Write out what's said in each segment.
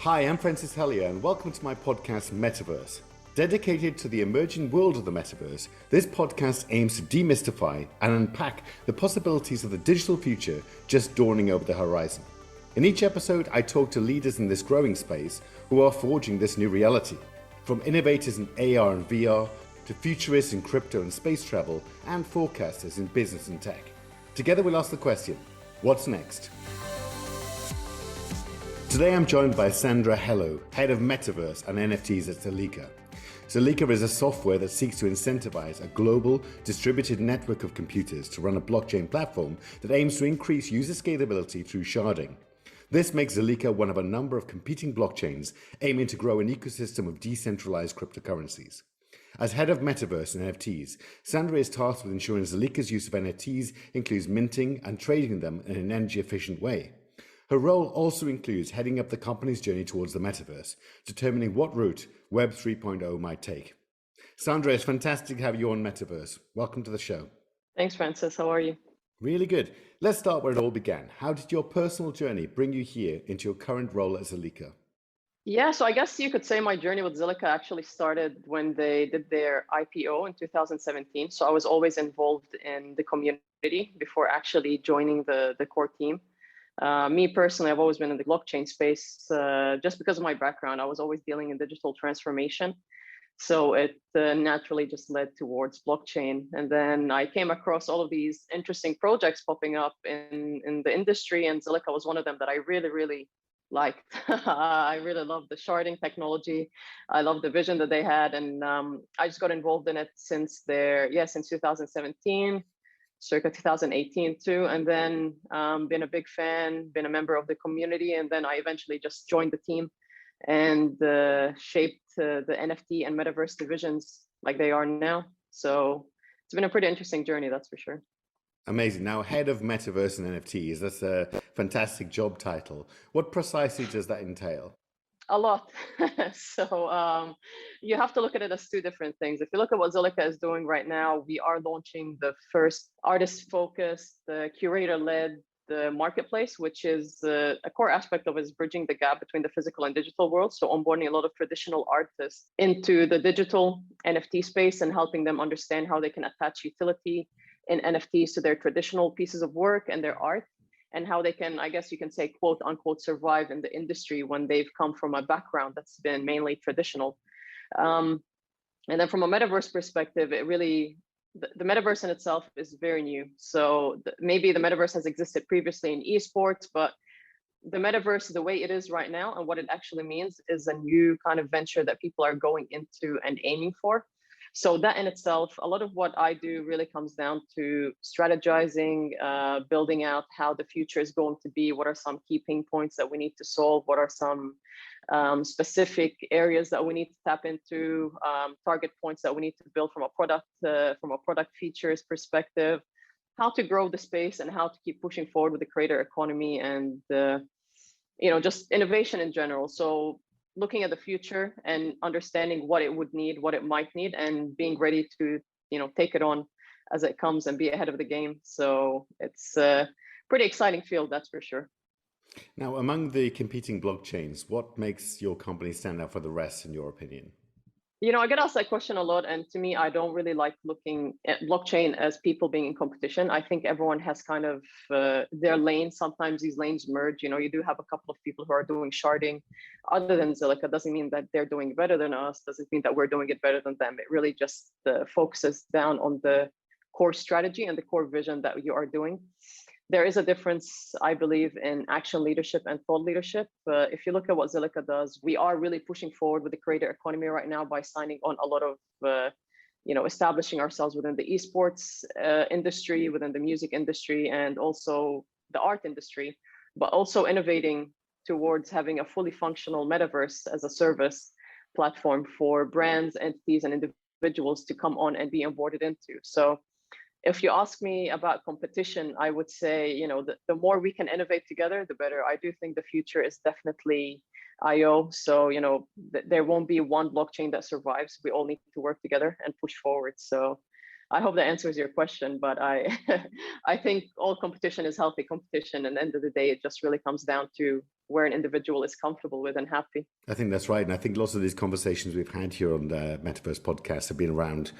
Hi, I'm Sandra Helou and welcome to my podcast Metaverse. Dedicated to the emerging world of the metaverse, this podcast aims to demystify and unpack the possibilities of the digital future just dawning over the horizon. In each episode, I talk to leaders in this growing space who are forging this new reality. From innovators in AR and VR, to futurists in crypto and space travel, and forecasters in business and tech. Together we'll ask the question, what's next? Today I'm joined by Sandra Helou, Head of Metaverse and NFTs at Zilliqa. Zilliqa is a software that seeks to incentivize a global, distributed network of computers to run a blockchain platform that aims to increase user scalability through sharding. This makes Zilliqa one of a number of competing blockchains aiming to grow an ecosystem of decentralized cryptocurrencies. As Head of Metaverse and NFTs, Sandra is tasked with ensuring Zilliqa's use of NFTs includes minting and trading them in an energy-efficient way. Her role also includes heading up the company's journey towards the metaverse, determining what route Web 3.0 might take. Sandra, it's fantastic to have you on Metaverse. Welcome to the show. Thanks, Francis. How are you? Really good. Let's start where it all began. How did your personal journey bring you here into your current role at Zilliqa? Yeah, so I guess you could say my journey with Zilliqa actually started when they did their IPO in 2017. So I was always involved in the community before actually joining the core team. Me personally, I've always been in the blockchain space just because of my background. I was always dealing in digital transformation. So it naturally just led towards blockchain. And then I came across all of these interesting projects popping up in the industry, and Zilliqa was one of them that I really liked. I really loved the sharding technology. I loved the vision that they had. And I just got involved in it since 2017. Circa 2018 too, and then been a big fan, been a member of the community, and then I eventually just joined the team and shaped the NFT and metaverse divisions like they are now. So it's been a pretty interesting journey, that's for sure. Amazing. Now, Head of Metaverse and NFTs, that's a fantastic job title. What precisely does that entail? A lot. So you have to look at it as two different things. If you look at what Zilliqa is doing right now, we are launching the first artist-focused, curator-led marketplace, which is a core aspect of it is bridging the gap between the physical and digital world. So onboarding a lot of traditional artists into the digital NFT space and helping them understand how they can attach utility in NFTs to their traditional pieces of work and their art, and how they can, I guess you can say, quote unquote, survive in the industry when they've come from a background that's been mainly traditional. And then from a metaverse perspective, it really, the metaverse in itself is very new. So maybe the metaverse has existed previously in esports, but the metaverse, the way it is right now and what it actually means is a new kind of venture that people are going into and aiming for. So that in itself, a lot of what I do really comes down to strategizing, building out how the future is going to be. What are some key pain points that we need to solve? What are some specific areas that we need to tap into? Target points that we need to build from a product features perspective. How to grow the space and how to keep pushing forward with the creator economy and just innovation in general. So looking at the future and understanding what it would need, what it might need, and being ready to, take it on as it comes and be ahead of the game. So it's a pretty exciting field, that's for sure. Now, among the competing blockchains, what makes your company stand out for the rest, in your opinion? I get asked that question a lot. And to me, I don't really like looking at blockchain as people being in competition. I think everyone has kind of their lane. Sometimes these lanes merge. You do have a couple of people who are doing sharding other than Zilliqa. Doesn't mean that they're doing better than us. Doesn't mean that we're doing it better than them. It really just focuses down on the core strategy and the core vision that you are doing. There is a difference, I believe, in action leadership and thought leadership. If you look at what Zilliqa does, we are really pushing forward with the creator economy right now by signing on a lot of, establishing ourselves within the esports industry, within the music industry, and also the art industry, but also innovating towards having a fully functional metaverse as a service platform for brands, entities, and individuals to come on and be onboarded into. So if you ask me about competition, I would say, the more we can innovate together, the better. I do think the future is definitely IO. So, there won't be one blockchain that survives. We all need to work together and push forward. So I hope that answers your question, but I think all competition is healthy competition. And at the end of the day, it just really comes down to where an individual is comfortable with and happy. I think that's right. And I think lots of these conversations we've had here on the Metaverse podcast have been around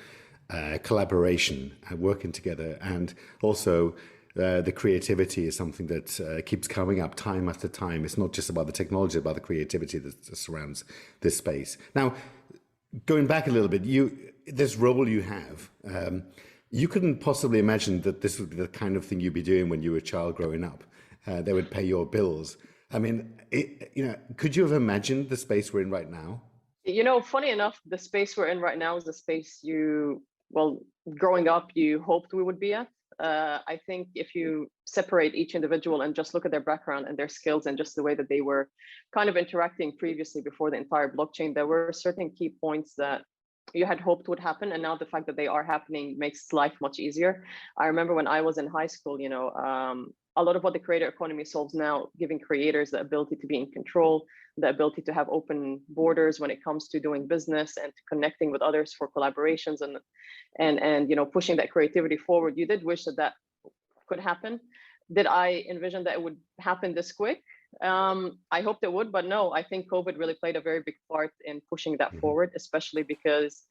collaboration and working together. And also the creativity is something that keeps coming up time after time. It's not just about the technology, about the creativity that surrounds this space. Now, going back a little bit, this role you have, you couldn't possibly imagine that this would be the kind of thing you'd be doing when you were a child growing up. They would pay your bills. I mean, could you have imagined the space we're in right now? Funny enough, the space we're in right now is the space growing up, you hoped we would be at. I think if you separate each individual and just look at their background and their skills and just the way that they were kind of interacting previously before the entire blockchain, there were certain key points that you had hoped would happen. And now the fact that they are happening makes life much easier. I remember when I was in high school, a lot of what the creator economy solves now, giving creators the ability to be in control, the ability to have open borders when it comes to doing business and to connecting with others for collaborations and pushing that creativity forward. You did wish that could happen. Did I envision that it would happen this quick? I hoped it would, but no, I think COVID really played a very big part in pushing that forward, especially because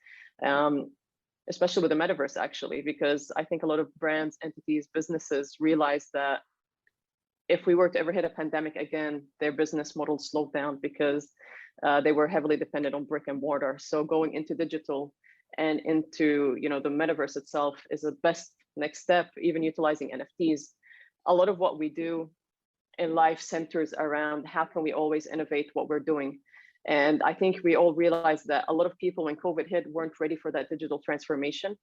especially with the metaverse, actually, because I think a lot of brands, entities, businesses realized that if we were to ever hit a pandemic again, their business model slowed down because they were heavily dependent on brick and mortar. So going into digital and into the metaverse itself is the best next step, even utilizing NFTs. A lot of what we do in life centers around how can we always innovate what we're doing. And I think we all realized that a lot of people when COVID hit weren't ready for that digital transformation.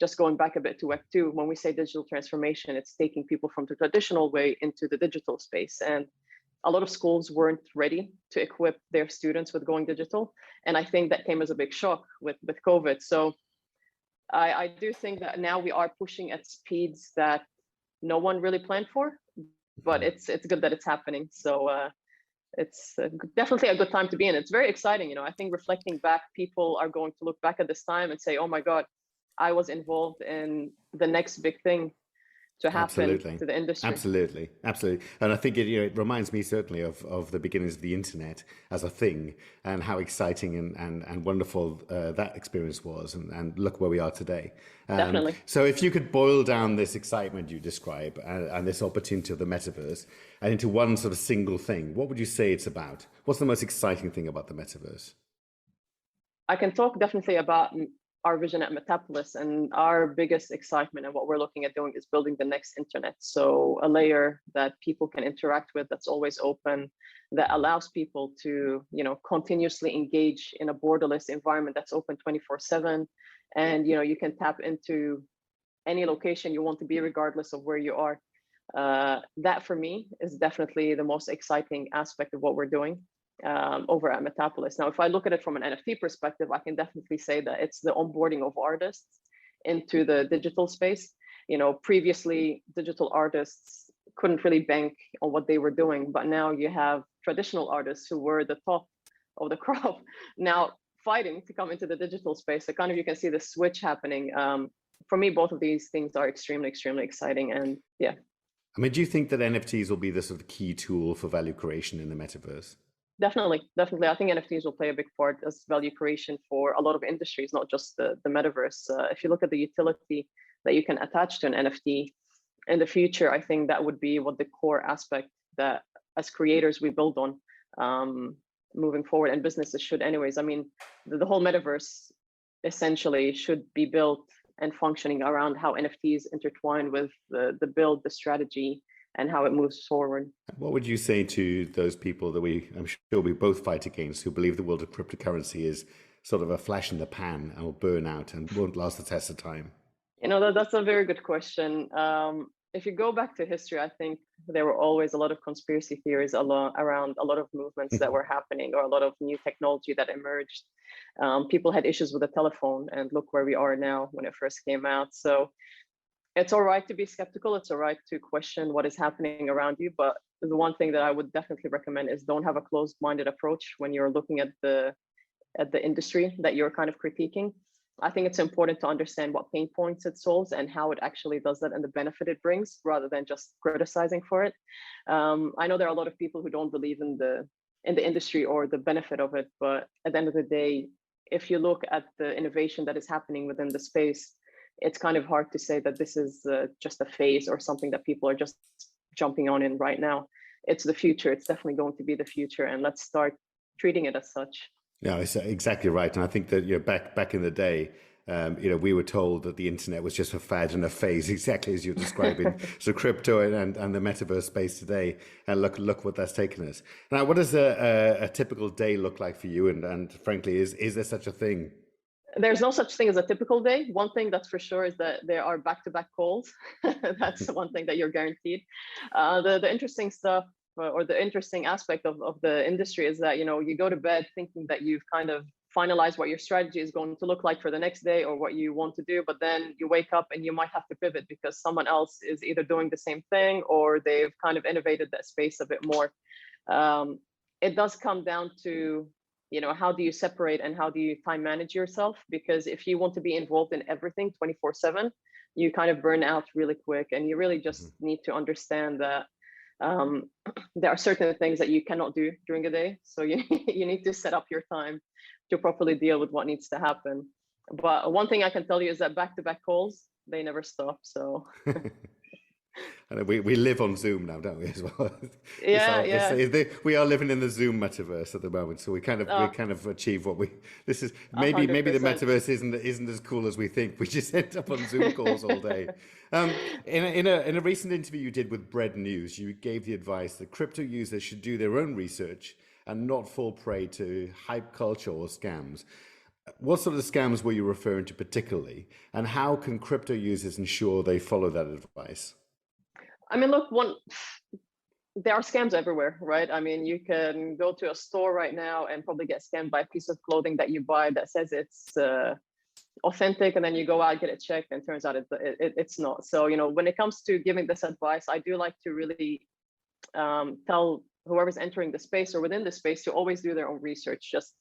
Just going back a bit to Web2, when we say digital transformation, it's taking people from the traditional way into the digital space. And a lot of schools weren't ready to equip their students with going digital. And I think that came as a big shock with COVID. So I do think that now we are pushing at speeds that no one really planned for, but it's good that it's happening. So it's definitely a good time to be in. It's very exciting. I think reflecting back, people are going to look back at this time and say, oh my God, I was involved in the next big thing to happen to the industry. Absolutely. And I think it reminds me certainly of the beginnings of the internet as a thing and how exciting and wonderful that experience was. And look where we are today. Definitely. So if you could boil down this excitement you describe and this opportunity of the metaverse and into one sort of single thing, what would you say it's about? What's the most exciting thing about the metaverse? I can talk definitely about our vision at Metapolis, and our biggest excitement and what we're looking at doing is building the next internet. So a layer that people can interact with, that's always open, that allows people to, continuously engage in a borderless environment that's open 24/7. And, you can tap into any location you want to be, regardless of where you are. That for me is definitely the most exciting aspect of what we're doing over at Metapolis. Now, if I look at it from an NFT perspective, I can definitely say that it's the onboarding of artists into the digital space. Previously, digital artists couldn't really bank on what they were doing, but now you have traditional artists who were the top of the crop now fighting to come into the digital space. So kind of you can see the switch happening. For me, both of these things are extremely, extremely exciting. And yeah. I mean, do you think that NFTs will be the sort of key tool for value creation in the metaverse? Definitely. I think NFTs will play a big part as value creation for a lot of industries, not just the metaverse. If you look at the utility that you can attach to an NFT in the future, I think that would be what the core aspect that as creators we build on moving forward, and businesses should anyways. I mean, the whole metaverse essentially should be built and functioning around how NFTs intertwine with the build, the strategy, and how it moves forward. What would you say to those people that I'm sure we both fight against, who believe the world of cryptocurrency is sort of a flash in the pan and will burn out and won't last the test of time? That's a very good question. If you go back to history, I think there were always a lot of conspiracy theories around a lot of movements that were happening, or a lot of new technology that emerged. People had issues with the telephone, and look where we are now when it first came out. So it's all right to be skeptical. It's all right to question what is happening around you. But the one thing that I would definitely recommend is don't have a closed-minded approach when you're looking at the industry that you're kind of critiquing. I think it's important to understand what pain points it solves and how it actually does that and the benefit it brings, rather than just criticizing for it. I know there are a lot of people who don't believe in the industry or the benefit of it, but at the end of the day, if you look at the innovation that is happening within the space, it's kind of hard to say that this is just a phase or something that people are just jumping on in right now. It's the future. It's definitely going to be the future, and let's start treating it as such. Yeah, it's exactly right. And I think that, back in the day, we were told that the internet was just a fad and a phase, exactly as you're describing. So crypto and the metaverse space today, and look what that's taken us. Now, what does a typical day look like for you? And frankly, is there such a thing? There's no such thing as a typical day. One thing that's for sure is that there are back-to-back calls. That's one thing that you're guaranteed. The interesting stuff, or the interesting aspect of the industry, is that you go to bed thinking that you've kind of finalized what your strategy is going to look like for the next day or what you want to do, but then you wake up and you might have to pivot because someone else is either doing the same thing or they've kind of innovated that space a bit more. It does come down to how do you separate and how do you time manage yourself? Because if you want to be involved in everything 24/7, you kind of burn out really quick, and you really just need to understand that there are certain things that you cannot do during the day. So you need to set up your time to properly deal with what needs to happen. But one thing I can tell you is that back-to-back calls, they never stop. So And we live on Zoom now, don't we, as well? yeah. We are living in the Zoom metaverse at the moment, so we kind of achieve what we. This is maybe the 100%. metaverse isn't as cool as we think. We just end up on Zoom calls all day. In a recent interview you did with Bread News, you gave the advice that crypto users should do their own research and not fall prey to hype culture or scams. What sort of scams were you referring to particularly, and how can crypto users ensure they follow that advice? I mean, look, there are scams everywhere, right? I mean, you can go to a store right now and probably get scammed by a piece of clothing that you buy that says it's authentic, and then you go out, get it checked, and turns out it's not. So, when it comes to giving this advice, I do like to really tell whoever's entering the space or within the space to always do their own research. Just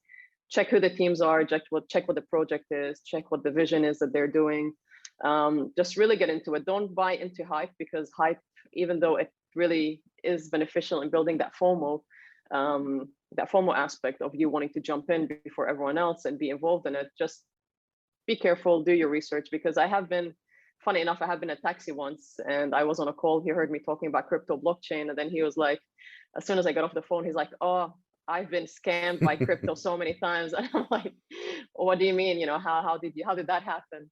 check who the teams are, check what the project is, check what the vision is that they're doing. Just really get into it. Don't buy into hype, because hype, even though it really is beneficial in building that FOMO aspect of you wanting to jump in before everyone else and be involved in it, just be careful, do your research. Because funny enough, I have been a taxi once, and I was on a call. He heard me talking about crypto blockchain, and then he was like, as soon as I got off the phone, he's like, "Oh, I've been scammed by crypto so many times." And I'm like, "What do you mean? How did that happen?"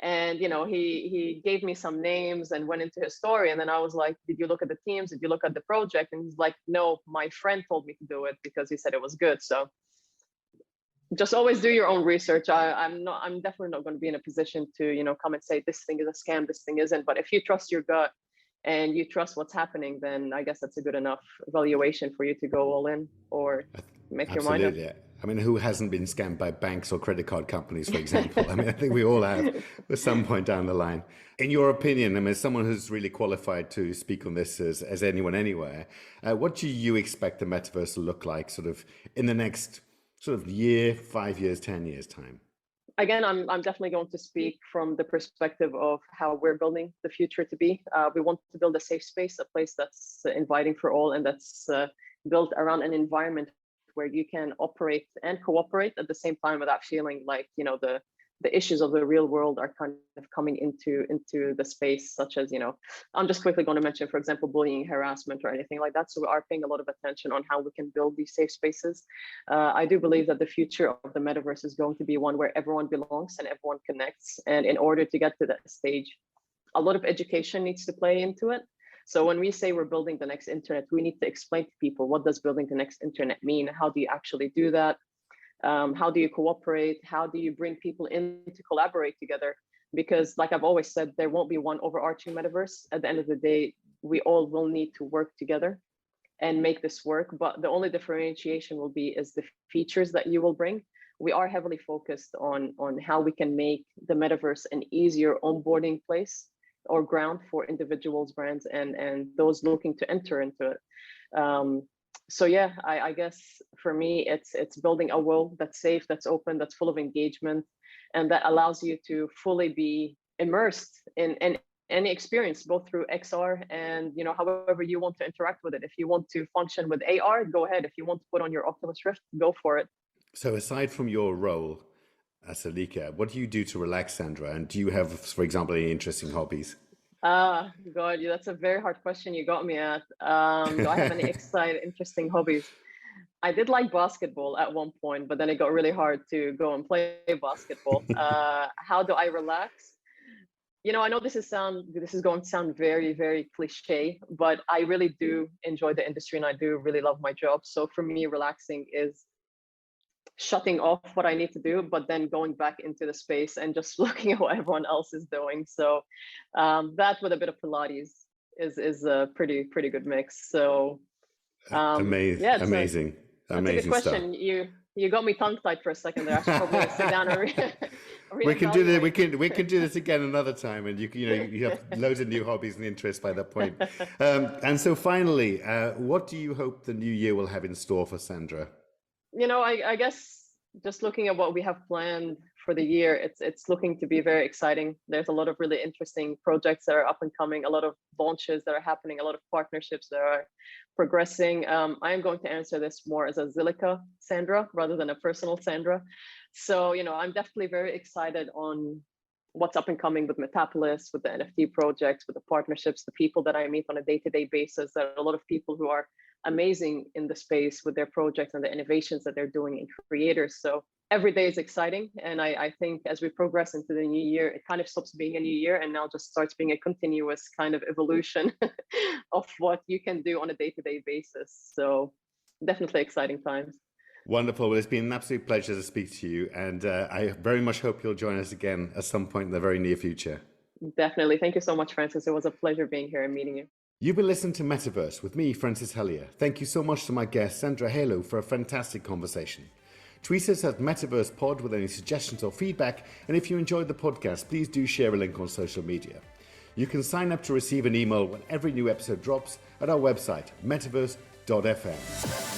And he gave me some names and went into his story, and then I was like, "Did you look at the teams? Did you look at the project?" And he's like, "No, my friend told me to do it because he said it was good." So just always do your own research. I'm definitely not going to be in a position to come and say this thing is a scam, this thing isn't. But if you trust your gut and you trust what's happening, then I guess that's a good enough evaluation for you to go all in or make your mind up. Absolutely. I mean, who hasn't been scammed by banks or credit card companies, for example? I mean, I think we all have at some point down the line. In your opinion, I mean, as someone who's really qualified to speak on this as anyone anywhere, what do you expect the metaverse to look like sort of in the next sort of year, 5 years, 10 years time? Again, I'm definitely going to speak from the perspective of how we're building the future to be. We want to build a safe space, a place that's inviting for all, and that's built around an environment where you can operate and cooperate at the same time without feeling like the issues of the real world are kind of coming into the space, such as I'm just quickly going to mention, for example, bullying, harassment, or anything like that. So we are paying a lot of attention on how we can build these safe spaces. I do believe that the future of the metaverse is going to be one where everyone belongs and everyone connects, and in order to get to that stage, a lot of education needs to play into it. So when we say we're building the next internet, we need to explain to people, what does building the next internet mean? How do you actually do that? How do you cooperate? How do you bring people in to collaborate together? Because like I've always said, there won't be one overarching metaverse. At the end of the day, we all will need to work together and make this work. But the only differentiation will be is the features that you will bring. We are heavily focused on how we can make the metaverse an easier onboarding place or ground for individuals, brands, and those looking to enter into it. So yeah, I guess for me, it's building a world that's safe, that's open, that's full of engagement, and that allows you to fully be immersed in any experience, both through XR and however you want to interact with it. If you want to function with AR, go ahead. If you want to put on your Oculus Rift, go for it. So aside from your role as Zilliqa, what do you do to relax, Sandra? And do you have, for example, any interesting hobbies? God, that's a very hard question you got me at. Do I have any exciting, interesting hobbies? I did like basketball at one point, but then it got really hard to go and play basketball. How do I relax? I know this is going to sound very, very cliche, but I really do enjoy the industry and I do really love my job. So for me, relaxing is shutting off what I need to do, but then going back into the space and just looking at what everyone else is doing. So that with a bit of Pilates is a pretty good mix. So Amazing, yeah, amazing, that's a good amazing stuff. question. You got me tongue-tied for a second there. I should probably sit down and We can do this. reevaluate. We can do this again another time, and you have loads of new hobbies and interests by that point. And so finally, what do you hope the new year will have in store for Sandra? I guess just looking at what we have planned for the year, it's looking to be very exciting. There's a lot of really interesting projects that are up and coming, a lot of launches that are happening, a lot of partnerships that are progressing. I am going to answer this more as a Zilliqa Sandra rather than a personal Sandra. So, I'm definitely very excited on what's up and coming with Metapolis, with the NFT projects, with the partnerships, the people that I meet on a day-to-day basis. There are a lot of people who are amazing in the space with their projects and the innovations that they're doing in creators. So every day is exciting. And I think as we progress into the new year, it kind of stops being a new year and now just starts being a continuous kind of evolution of what you can do on a day-to-day basis. So definitely exciting times. Wonderful. Well, it's been an absolute pleasure to speak to you, and I very much hope you'll join us again at some point in the very near future. Definitely. Thank you so much, Francis. It was a pleasure being here and meeting you. You've been listening to Metaverse with me, Francis Helou. Thank you so much to my guest, Sandra Helou, for a fantastic conversation. Tweet us at MetaversePod with any suggestions or feedback, and if you enjoyed the podcast, please do share a link on social media. You can sign up to receive an email when every new episode drops at our website, metaverse.fm.